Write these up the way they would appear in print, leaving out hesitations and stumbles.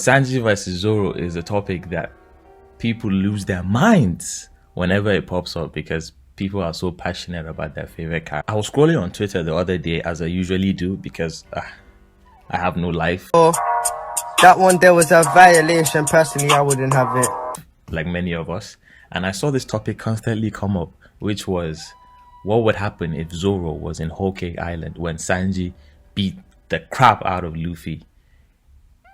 Sanji versus Zoro is a topic that people lose their minds whenever it pops up because people are so passionate about their favorite character. I was scrolling on Twitter the other day, as I usually do, because I have no life. Oh, that one there was a violation. Personally, I wouldn't have it. Like many of us. And I saw this topic constantly come up, which was what would happen if Zoro was in Whole Cake Island when Sanji beat the crap out of Luffy.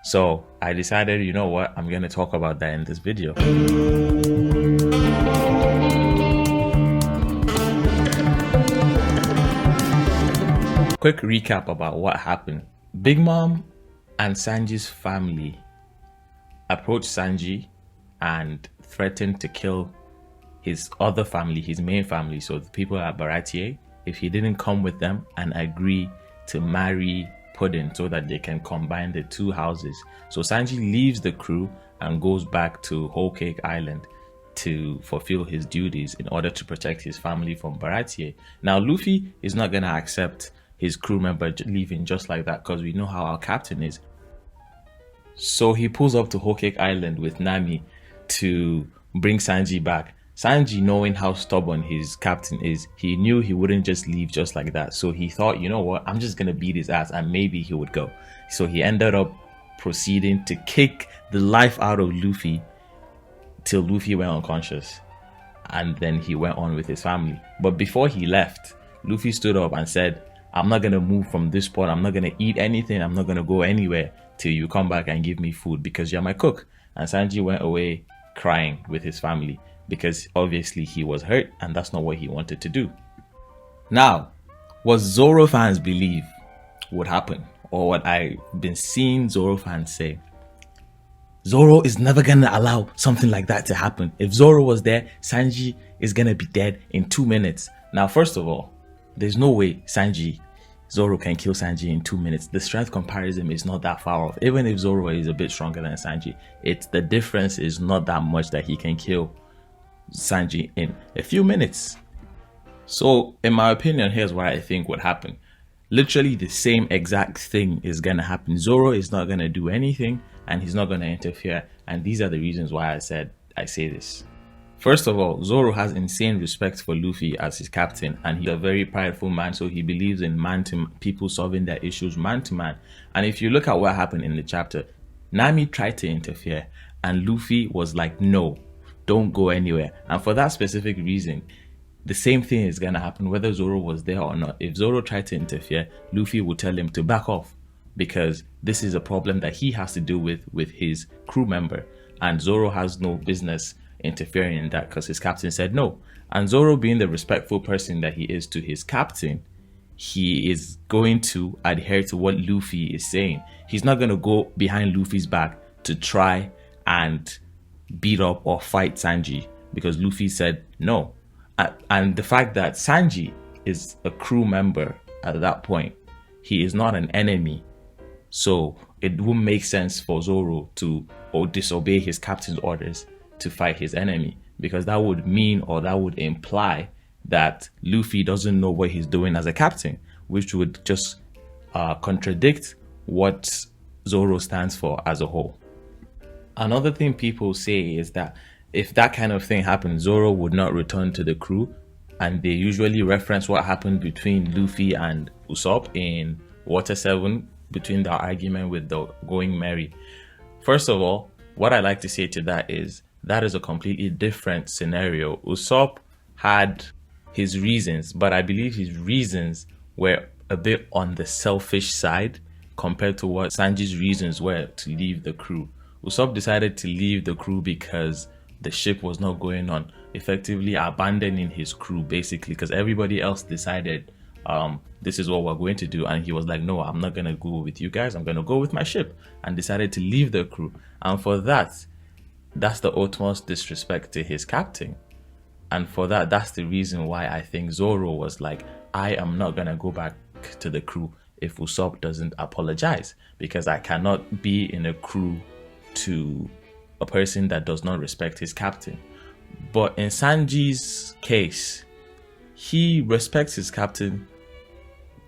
So I decided, you know what, I'm going to talk about that in this video. Quick recap about what happened. Big Mom and Sanji's family approached Sanji and threatened to kill his other family, his main family, so the people at Baratier, if he didn't come with them and agree to marry Puddin so that they can combine the two houses. So Sanji leaves the crew and goes back to Whole Cake Island to fulfill his duties in order to protect his family from Baratier. Now Luffy is not going to accept his crew member leaving just like that because we know how our captain is. So he pulls up to Whole Cake Island with Nami to bring Sanji back. Sanji, knowing how stubborn his captain is, he knew he wouldn't just leave just like that. So he thought, you know what, I'm just going to beat his ass and maybe he would go. So he ended up proceeding to kick the life out of Luffy till Luffy went unconscious. And then he went on with his family. But before he left, Luffy stood up and said, I'm not going to move from this spot. I'm not going to eat anything. I'm not going to go anywhere till you come back and give me food because you're my cook. And Sanji went away crying with his family, because obviously he was hurt and that's not what he wanted to do. Now, what Zoro fans believe would happen, or what I've been seeing Zoro fans say, Zoro is never gonna allow something like that to happen. If Zoro was there, Sanji is gonna be dead in 2 minutes. Now, first of all, there's no way Zoro can kill Sanji in 2 minutes. The strength comparison is not that far off. Even if Zoro is a bit stronger than Sanji, the difference is not that much that he can kill Sanji in a few minutes. So in my opinion, here's what I think would happen. Literally the same exact thing is gonna happen. Zoro is not gonna do anything and he's not gonna interfere, and these are the reasons why I say this. First of all, Zoro has insane respect for Luffy as his captain, and he's a very prideful man, so he believes in people solving their issues man to man. And if you look at what happened in the chapter, Nami tried to interfere and Luffy was like, no, don't go anywhere. And for that specific reason, the same thing is gonna happen whether Zoro was there or not. If Zoro tried to interfere, Luffy would tell him to back off, because this is a problem that he has to deal with his crew member, and Zoro has no business interfering in that because his captain said no. And Zoro, being the respectful person that he is to his captain, he is going to adhere to what Luffy is saying. He's not going to go behind Luffy's back to try and beat up or fight Sanji because Luffy said no. And the fact that Sanji is a crew member at that point, he is not an enemy, so it wouldn't make sense for Zoro to disobey his captain's orders to fight his enemy, because that would mean, or that would imply, that Luffy doesn't know what he's doing as a captain, which would just contradict what Zoro stands for as a whole. Another thing people say is that if that kind of thing happened, Zoro would not return to the crew, and they usually reference what happened between Luffy and Usopp in Water 7, between the argument with the Going Merry. First of all, what I like to say to that is a completely different scenario. Usopp had his reasons, but I believe his reasons were a bit on the selfish side compared to what Sanji's reasons were to leave the crew. Usopp decided to leave the crew because the ship was not going on, effectively abandoning his crew basically, because everybody else decided this is what we're going to do, and he was like, no, I'm not gonna go with you guys, I'm gonna go with my ship, and decided to leave the crew. And for that's the utmost disrespect to his captain. And for that's the reason why I think Zoro was like, I am not gonna go back to the crew if Usopp doesn't apologize, because I cannot be in a crew to a person that does not respect his captain. But in Sanji's case, he respects his captain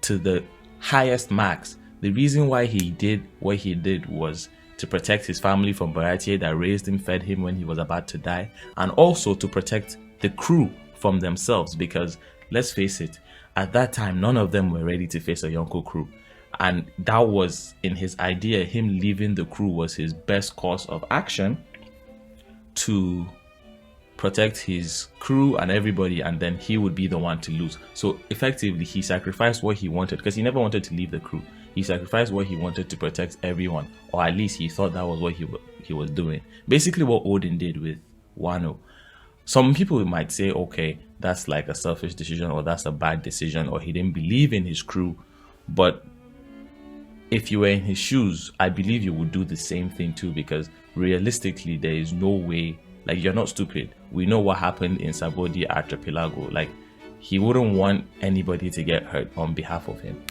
to the highest max. The reason why he did what he did was to protect his family from Baratie that raised him, fed him when he was about to die, and also to protect the crew from themselves, because let's face it, at that time none of them were ready to face a Yonko crew, and that was, in his idea, him leaving the crew was his best course of action to protect his crew and everybody, and then he would be the one to lose. So effectively he sacrificed what he wanted, because he never wanted to leave the crew. He sacrificed what he wanted to protect everyone, or at least he thought that was what he was doing. Basically what Odin did with Wano. Some people might say, okay, that's like a selfish decision, or that's a bad decision, or he didn't believe in his crew. But if you were in his shoes, I believe you would do the same thing too, because realistically there is no way, like, you're not stupid. We know what happened in Sabodi Archipelago. Like, he wouldn't want anybody to get hurt on behalf of him.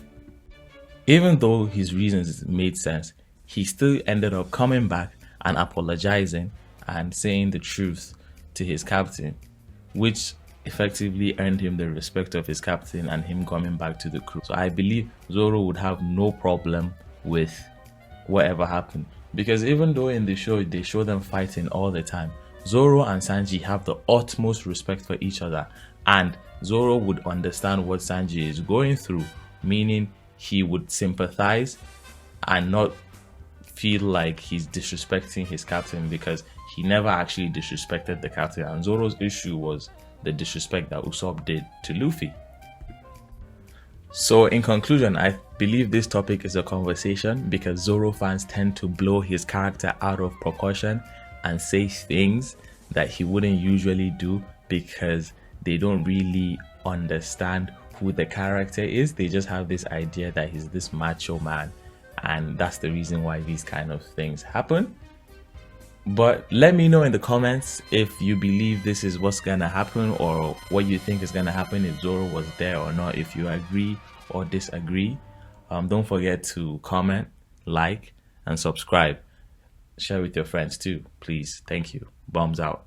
Even though his reasons made sense, he still ended up coming back and apologizing and saying the truth to his captain, which effectively earned him the respect of his captain and him coming back to the crew. So I believe Zoro would have no problem with whatever happened, because even though in the show they show them fighting all the time, Zoro and Sanji have the utmost respect for each other, and Zoro would understand what Sanji is going through, meaning he would sympathize and not feel like he's disrespecting his captain, because he never actually disrespected the captain, and Zoro's issue was the disrespect that Usopp did to Luffy. So in conclusion, I believe this topic is a conversation because Zoro fans tend to blow his character out of proportion and say things that he wouldn't usually do, because they don't really understand who the character is. They just have this idea that he's this macho man, and that's the reason why these kind of things happen. But let me know in the comments if you believe this is what's gonna happen, or what you think is gonna happen if Zoro was there or not, if you agree or disagree. Don't forget to comment, like, and subscribe. Share with your friends too, please. Thank you. Bombs out.